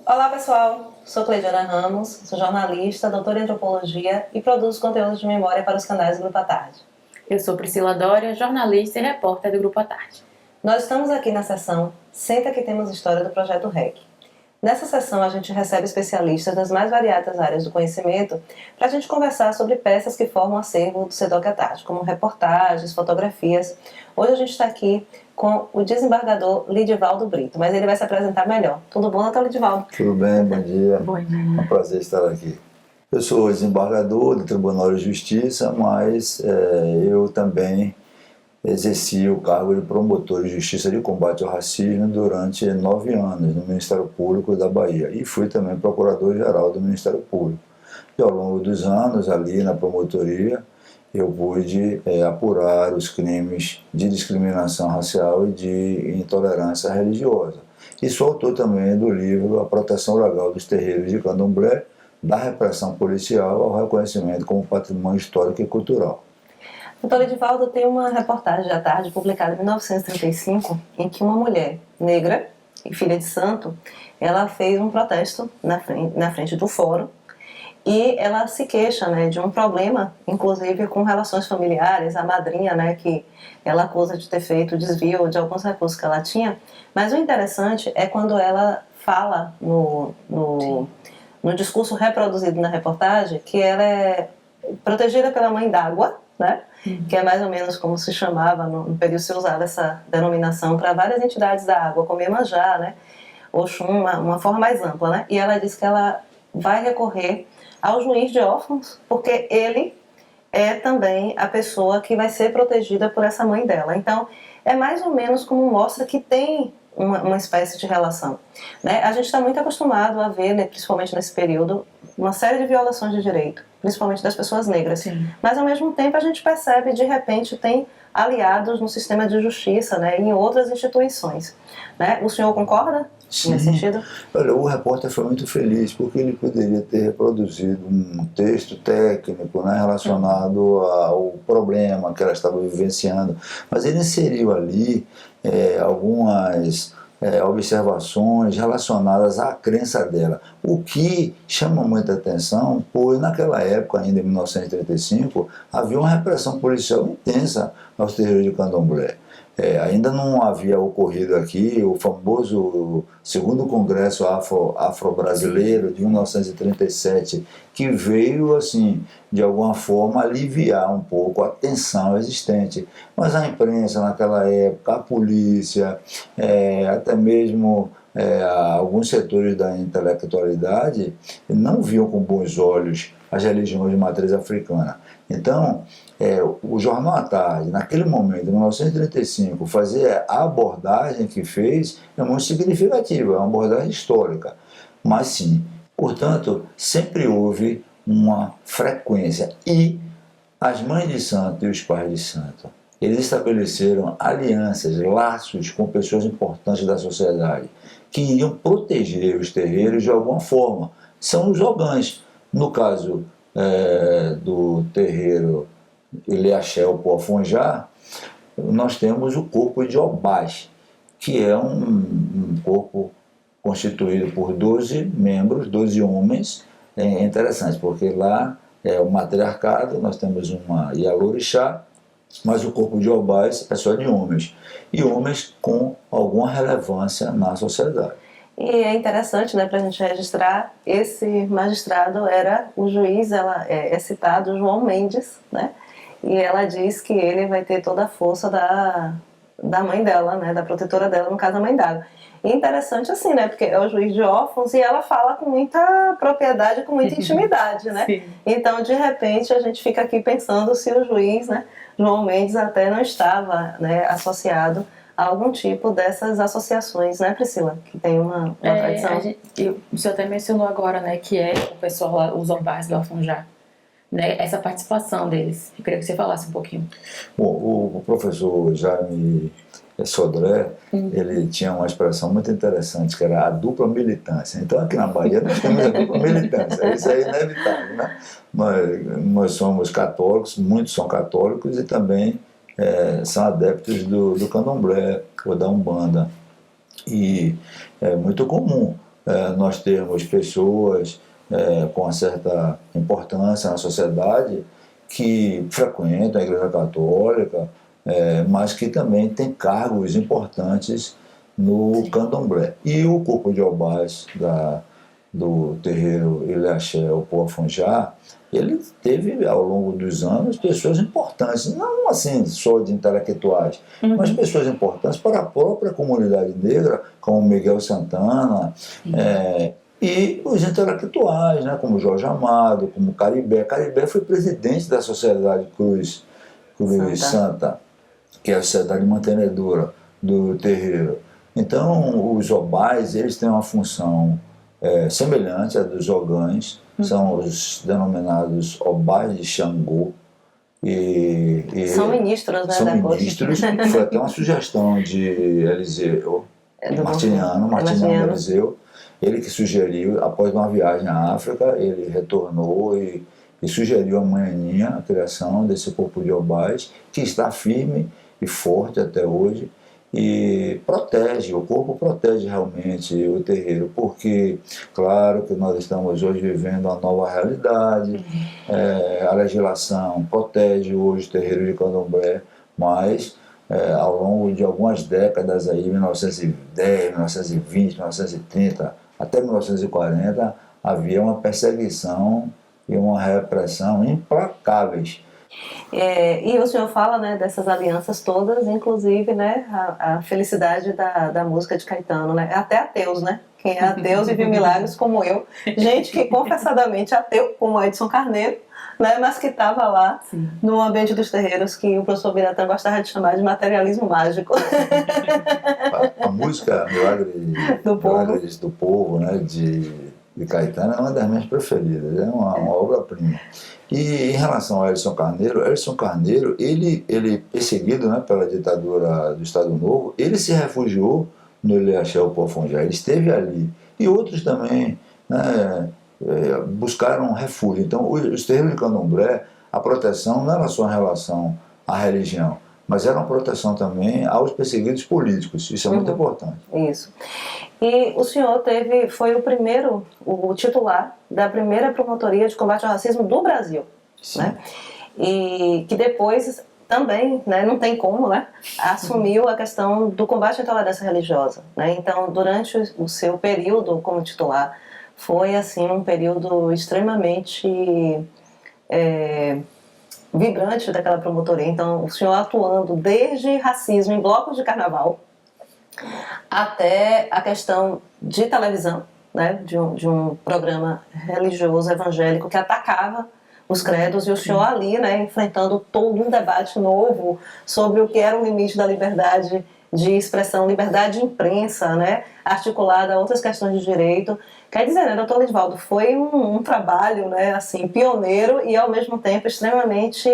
Olá pessoal, sou Cleidiana Ramos, sou jornalista, doutora em antropologia e produzo conteúdos de memória para os canais do Grupo à Tarde. Eu sou Priscila Dória, jornalista e repórter do Grupo à Tarde. Nós estamos aqui na sessão Senta que Temos História do Projeto REC. Nessa sessão a gente recebe especialistas das mais variadas áreas do conhecimento para a gente conversar sobre peças que formam o acervo do SEDOC à Tarde, como reportagens, fotografias. Hoje a gente está aqui com o desembargador Lidivaldo Brito, mas ele vai se apresentar melhor. Tudo bom, doutor Lidivaldo? Tudo bem, bom dia. Bom dia. É um prazer estar aqui. Eu sou desembargador do Tribunal de Justiça, mas eu também exerci o cargo de promotor de Justiça de Combate ao Racismo durante 9 anos no Ministério Público da Bahia e fui também procurador-geral do Ministério Público. E ao longo dos anos, ali na promotoria, eu pude apurar os crimes de discriminação racial e de intolerância religiosa. E sou autor também do livro A Proteção Legal dos Terreiros de Candomblé, da repressão policial ao reconhecimento como patrimônio histórico e cultural. Doutor Lidivaldo, tem uma reportagem à tarde publicada em 1935 em que uma mulher negra e filha de santo, ela fez um protesto na frente do fórum e ela se queixa, né, de um problema, inclusive com relações familiares, a madrinha, né, que ela acusa de ter feito desvio de alguns recursos que ela tinha, mas o interessante é quando ela fala no discurso reproduzido na reportagem que ela é protegida pela mãe d'água, né? Que é mais ou menos como se chamava, no período se usava essa denominação para várias entidades da água, como Iemanjá, né? Oxum, uma forma mais ampla, né? E ela diz que ela vai recorrer ao juiz de órfãos, porque ele é também a pessoa que vai ser protegida por essa mãe dela. Então, é mais ou menos como mostra que tem uma espécie de relação, né? A gente está muito acostumado a ver, né, principalmente nesse período, uma série de violações de direito, principalmente das pessoas negras. Sim. Mas ao mesmo tempo a gente percebe, de repente, tem aliados no sistema de justiça, né, e em outras instituições, né? O senhor concorda? Sim. Nesse sentido? Olha, o repórter foi muito feliz porque ele poderia ter reproduzido um texto técnico, né, relacionado ao problema que ela estava vivenciando, mas ele inseriu ali algumas observações relacionadas à crença dela, o que chama muita atenção, pois naquela época, ainda em 1935, havia uma repressão policial intensa aos terreiros de Candomblé. Ainda não havia ocorrido aqui o famoso segundo Congresso Afro-Brasileiro de 1937, que veio, assim, de alguma forma aliviar um pouco a tensão existente. Mas a imprensa naquela época, a polícia, até mesmo alguns setores da intelectualidade não viam com bons olhos as religiões de matriz africana. Então, o Jornal à Tarde, naquele momento, em 1935, fazer a abordagem que fez é muito significativa, é uma abordagem histórica. Mas sim, portanto, sempre houve uma frequência. E as mães de santo e os pais de santo, eles estabeleceram alianças, laços com pessoas importantes da sociedade, que iriam proteger os terreiros de alguma forma. São os ogãs. No caso do terreiro Ilhéaxel Poafonjá, nós temos o corpo de Obás, que é um corpo constituído por 12 membros, 12 homens. É interessante, porque lá é o matriarcado, nós temos uma Ialorixá, mas o corpo de Obás é só de homens, e homens com alguma relevância na sociedade. E é interessante, né, para a gente registrar, esse magistrado era o juiz, é citado João Mendes, né, e ela diz que ele vai ter toda a força da mãe dela, né, da protetora dela, no caso a mãe d'água. E interessante assim, né, porque é o juiz de órfãos e ela fala com muita propriedade, com muita intimidade, né. Sim. Então, de repente, a gente fica aqui pensando se o juiz, né, João Mendes até não estava, né, associado a algum tipo dessas associações, né, Priscila? Que tem uma tradição. O senhor até mencionou agora, né, que o pessoal lá, os Obás do Afonjá, né, essa participação deles. Eu queria que você falasse um pouquinho. Bom, o professor Jaime Sodré, ele tinha uma expressão muito interessante, que era a dupla militância. Então, aqui na Bahia, nós temos a dupla militância. Isso é inevitável, né? Nós somos católicos, muitos são católicos e também são adeptos do candomblé ou da Umbanda. E é muito comum nós temos pessoas com uma certa importância na sociedade que frequentam a Igreja Católica, mas que também têm cargos importantes no candomblé. E o corpo de Obás do terreiro Ilê Axé, o Poafonjá, ele teve ao longo dos anos pessoas importantes, não assim só de intelectuais, mas pessoas importantes para a própria comunidade negra, como Miguel Santana, e os intelectuais, né, como Jorge Amado, como Caribé. Caribé foi presidente da Sociedade Cruz Santa, que é a sociedade mantenedora do terreiro. Então, os obás, eles têm uma função semelhante à dos ogães, são os denominados obás de Xangô. São ministros, né? São ministros. Foi até uma sugestão de Eliseu Martiniano Eliseu, ele que sugeriu, após uma viagem à África, ele retornou e sugeriu a Manhaninha a criação desse corpo de obás, que está firme e forte até hoje, e o corpo protege realmente o terreiro, porque, claro que nós estamos hoje vivendo uma nova realidade, a legislação protege hoje o terreiro de candomblé, mas ao longo de algumas décadas, aí, 1910, 1920, 1930, até 1940, havia uma perseguição e uma repressão implacáveis. E o senhor fala, né, dessas alianças todas, inclusive, né, a felicidade da música de Caetano, né, até ateus, né, quem é ateus e viu milagres como eu, gente que confessadamente ateu, como Edson Carneiro, né, mas que estava lá no ambiente dos terreiros, que o professor Biratã gostava de chamar de materialismo mágico. A música Milagres do Povo, né, de Caetano, é uma das minhas preferidas, é uma obra-prima. E em relação a Edson Carneiro, ele perseguido, né, pela ditadura do Estado Novo, ele se refugiou no Ilê Axé, o Poafonjá, ele esteve ali. E outros também, né, buscaram refúgio. Então, os terreiros de candomblé, a proteção não era só em relação à religião, mas era uma proteção também aos perseguidos políticos. Isso é muito importante. Isso. E o senhor foi o titular da primeira promotoria de combate ao racismo do Brasil. Né? E que depois também, né, não tem como, né, assumiu a questão do combate à intolerância religiosa. Né? Então, durante o seu período como titular, foi assim um período extremamente vibrante daquela promotoria. Então, o senhor atuando desde racismo em blocos de carnaval até a questão de televisão, né, de um programa religioso evangélico que atacava os credos, e o senhor ali, né, enfrentando todo um debate novo sobre o que era o limite da liberdade de expressão, liberdade de imprensa, né, articulada a outras questões de direito. Quer dizer, né, doutor Lisvaldo, foi um trabalho, né, assim, pioneiro e ao mesmo tempo extremamente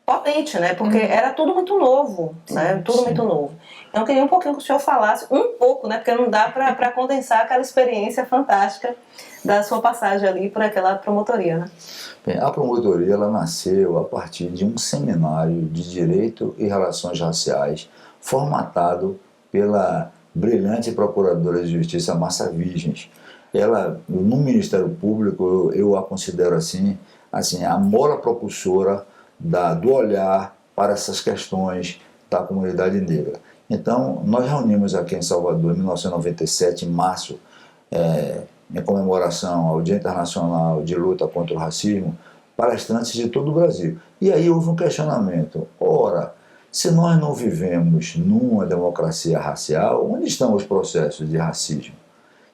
potente, né, porque era tudo muito novo, né, tudo muito novo. Então eu queria um pouquinho que o senhor falasse, né, porque não dá para condensar aquela experiência fantástica da sua passagem ali por aquela promotoria, né? Bem, a promotoria ela nasceu a partir de um seminário de Direito e Relações Raciais formatado pela brilhante procuradora de Justiça Márcia Virgens. Ela, no Ministério Público, eu a considero assim a mola propulsora do olhar para essas questões da comunidade negra. Então, nós reunimos aqui em Salvador, em 1997, em março, em comemoração ao Dia Internacional de Luta contra o Racismo, palestrantes de todo o Brasil. E aí houve um questionamento. Ora, se nós não vivemos numa democracia racial, onde estão os processos de racismo?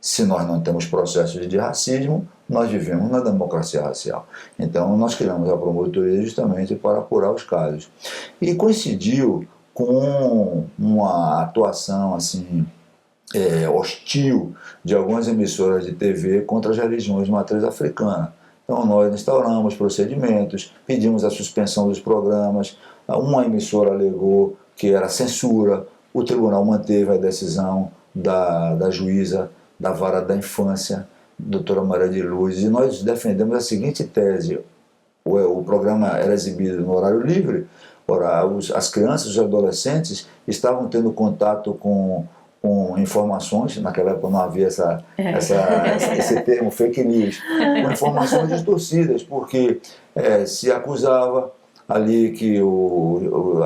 Se nós não temos processos de racismo, nós vivemos na democracia racial. Então, nós criamos a promotoria justamente para apurar os casos. E coincidiu com uma atuação assim hostil de algumas emissoras de TV contra as religiões de matriz africana. Então nós instauramos procedimentos, pedimos a suspensão dos programas, uma emissora alegou que era censura, o tribunal manteve a decisão da juíza da vara da infância, doutora Maria de Luz, e nós defendemos a seguinte tese: o programa era exibido no horário livre, as crianças e os adolescentes estavam tendo contato com com informações, naquela época não havia esse termo fake news, com informações distorcidas, porque se acusava ali que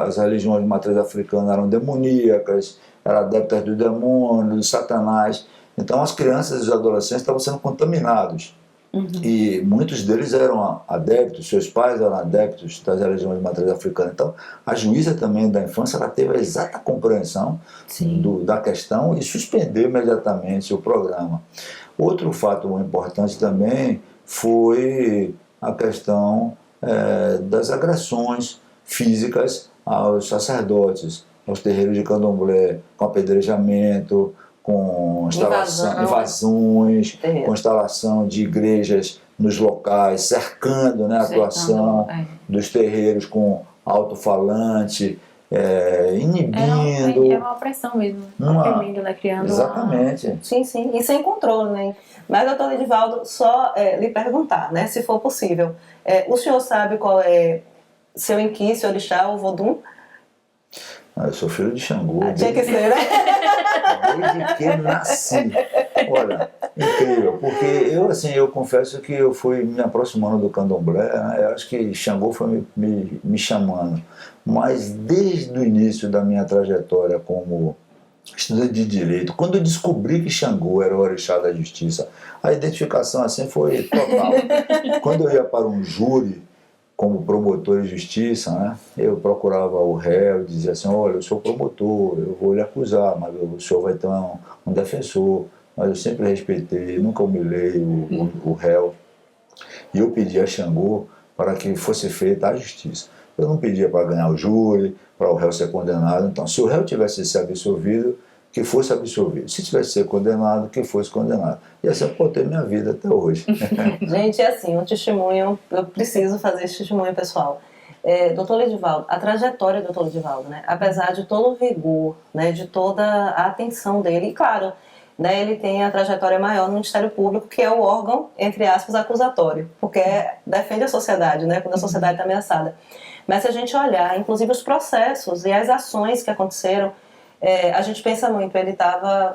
as religiões de matriz africana eram demoníacas, eram adeptas do demônio, do Satanás. Então as crianças e os adolescentes estavam sendo contaminados. E muitos deles eram adeptos, seus pais eram adeptos das religiões de matriz africana. Então, a juíza também da infância, ela teve a exata compreensão da questão e suspendeu imediatamente o programa. Outro fato importante também foi a questão das agressões físicas aos sacerdotes, aos terreiros de candomblé, com apedrejamento, com invasões, com instalação de igrejas nos locais, cercando, né, a atuação dos terreiros com alto-falante, inibindo. É uma opressão mesmo, oprimindo, né, criando. Exatamente. Sim, e sem controle, né? Mas, doutor Edivaldo, só lhe perguntar, né, se for possível, o senhor sabe qual é seu inqui, seu orixá, o Vodum? Eu sou filho de Xangô. Tinha que ser, né? Desde que nasci. Olha, incrível, porque eu confesso que eu fui me aproximando do candomblé, né? Eu acho que Xangô foi me chamando. Mas desde o início da minha trajetória como estudante de direito, quando eu descobri que Xangô era o orixá da justiça, a identificação assim foi total. Quando eu ia para um júri, como promotor de justiça, né, eu procurava o réu, dizia assim, olha, eu sou promotor, eu vou lhe acusar, mas o senhor vai ter um defensor. Mas eu sempre respeitei, nunca humilhei o réu. E eu pedia a Xangô para que fosse feita a justiça. Eu não pedia para ganhar o júri, para o réu ser condenado. Então, se o réu tivesse sido absolvido, que fosse absolvido. Se tivesse sido condenado, que fosse condenado. E assim eu contei minha vida até hoje. Gente, é assim, um testemunho, eu preciso fazer esse testemunho pessoal. Doutor Edivaldo, a trajetória do doutor Edivaldo, né, apesar de todo o vigor, né, de toda a atenção dele, e claro, né, ele tem a trajetória maior no Ministério Público, que é o órgão, entre aspas, acusatório, porque defende a sociedade, né, quando a sociedade está ameaçada. Mas se a gente olhar, inclusive os processos e as ações que aconteceram, a gente pensa muito, ele estava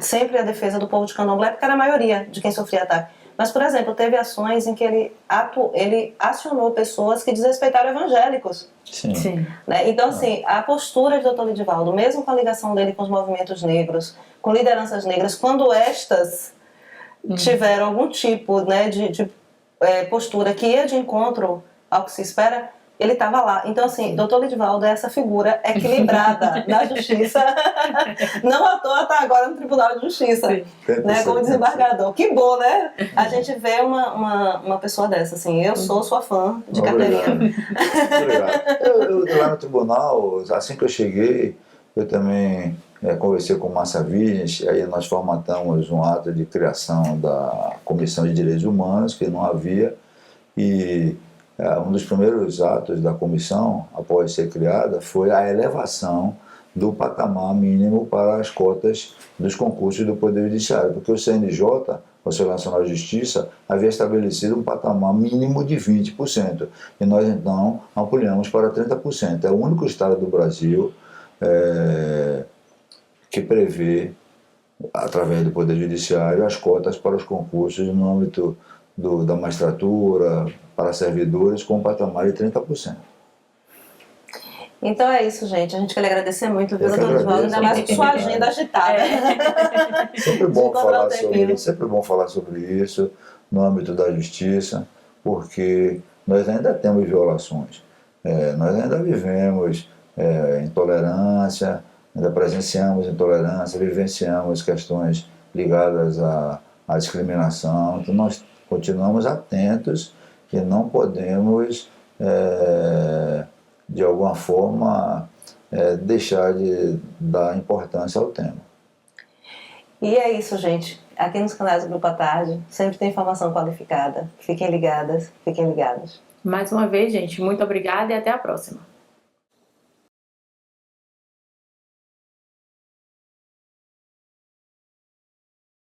sempre à defesa do povo de candomblé, porque era a maioria de quem sofria ataque. Mas, por exemplo, teve ações em que ele acionou pessoas que desrespeitaram evangélicos. Sim. Né? Então, assim, a postura de Dr. Edivaldo, mesmo com a ligação dele com os movimentos negros, com lideranças negras, quando estas tiveram algum tipo, né, de postura que ia de encontro ao que se espera, ele estava lá. Então, assim, Dr. Edivaldo é essa figura equilibrada da justiça. Não à toa está agora no Tribunal de Justiça, né, como desembargador. Que bom, né? A gente vê uma pessoa dessa, assim. Eu sou sua fã de Caterina. Obrigado. Eu lá no tribunal, assim que eu cheguei, eu também conversei com o Márcia Virgens, aí nós formatamos um ato de criação da Comissão de Direitos Humanos, que não havia, e um dos primeiros atos da comissão, após ser criada, foi a elevação do patamar mínimo para as cotas dos concursos do Poder Judiciário, porque o CNJ, o Conselho Nacional de Justiça, havia estabelecido um patamar mínimo de 20%, e nós então ampliamos para 30%. É o único estado do Brasil que prevê, através do Poder Judiciário, as cotas para os concursos no âmbito da magistratura, para servidores, com um patamar de 30%. Então é isso, gente. A gente quer lhe agradecer muito, viu, doutor Edivaldo? Ainda mais com sua agenda agitada. Sempre bom falar sobre isso no âmbito da justiça, porque nós ainda temos violações. Nós ainda vivemos intolerância, ainda presenciamos intolerância, vivenciamos questões ligadas à discriminação. Então nós continuamos atentos e não podemos, de alguma forma, deixar de dar importância ao tema. E é isso, gente. Aqui nos canais do Grupo à Tarde sempre tem informação qualificada. Fiquem ligadas, fiquem ligados. Mais uma vez, gente, muito obrigada e até a próxima.